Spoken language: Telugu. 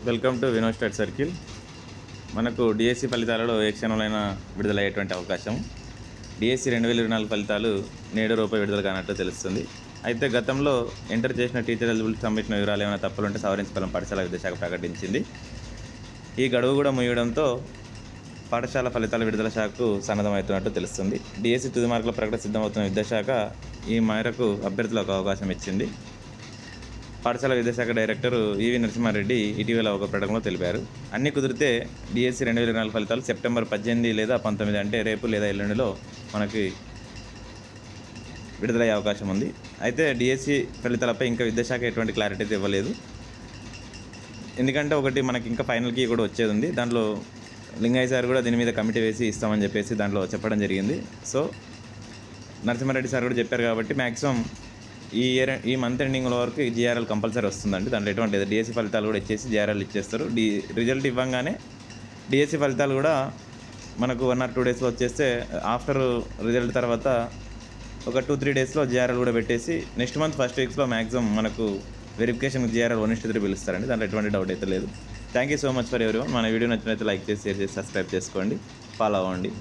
Welcome to Vinod study circle. మనకు డిఎస్సి ఫలితాలలో ఏ క్షణంలోనైనా విడుదలయ్యేటువంటి అవకాశం. డిఎస్సి 2024 ఫలితాలు నేడు రూపాయి విడుదల కానట్టు తెలుస్తుంది. అయితే గతంలో ఎంటర్ చేసిన టీచర్ ఎలిజిబిలిటీ సంబంధించిన వివరాలు ఏమైనా తప్పులుంటే సవరించుకోవాలని పాఠశాల విద్యాశాఖ ప్రకటించింది. ఈ గడువు కూడా ముగియడంతో పాఠశాల ఫలితాల విడుదల శాఖకు సన్నద్ధమవుతున్నట్టు తెలుస్తుంది. డిఎస్సి తుది మార్కుల ప్రకటన సిద్ధమవుతున్న విద్యాశాఖ ఈ మేరకు అభ్యర్థులకు అవకాశం ఇచ్చింది. పాఠశాల విద్యాశాఖ డైరెక్టర్ ఈవి నరసింహారెడ్డి ఇటీవల ఒక ప్రకటనలో తెలిపారు. అన్ని కుదిరితే డిఎస్సి 2024 ఫలితాలు సెప్టెంబర్ 18 లేదా 19 అంటే రేపు లేదా ఎల్లుండిలో మనకి విడుదలయ్యే అవకాశం ఉంది. అయితే డిఎస్సి ఫలితాలపై ఇంకా విద్యాశాఖ ఎటువంటి క్లారిటీ అయితే ఇవ్వలేదు. ఎందుకంటే ఒకటి మనకి ఇంకా ఫైనల్ కీ కూడా వచ్చేది ఉంది. దాంట్లో లింగయ్య సార్ కూడా దీని మీద కమిటీ వేసి ఇస్తామని చెప్పేసి దాంట్లో చెప్పడం జరిగింది. సో నరసింహారెడ్డి సార్ కూడా చెప్పారు కాబట్టి మ్యాక్సిమం ఈ మంత్ ఎండింగ్లో వరకు జిఆర్ఎల్ కంపల్సరీ వస్తుందండి. దాంట్లో ఎటువంటి డిఎస్సి ఫలితాలు కూడా ఇచ్చేసి జిఆర్ఎల్ ఇచ్చేస్తారు. రిజల్ట్ ఇవ్వగానే డిఎస్సి ఫలితాలు కూడా మనకు 1 or 2 డేస్లో వచ్చేస్తే ఆఫ్టర్ రిజల్ట్ తర్వాత ఒక 2-3 డేస్లో జిఆర్ఎల్ కూడా పెట్టేసి నెక్స్ట్ మంత్ ఫస్ట్ వీక్స్లో మ్యాక్సిమం మనకు వెరిఫికేషన్ జిఆర్ఎల్ 1:3 పిలుస్తారండి. దాంట్లో ఎటువంటి డౌట్ అయితే లేదు. Thank you so much for everyone. మన వీడియో నచ్చినట్లయితే లైక్ చేసి, షేర్ చేసి, సబ్స్క్రైబ్ చేసుకోండి, ఫాలో అవ్వండి.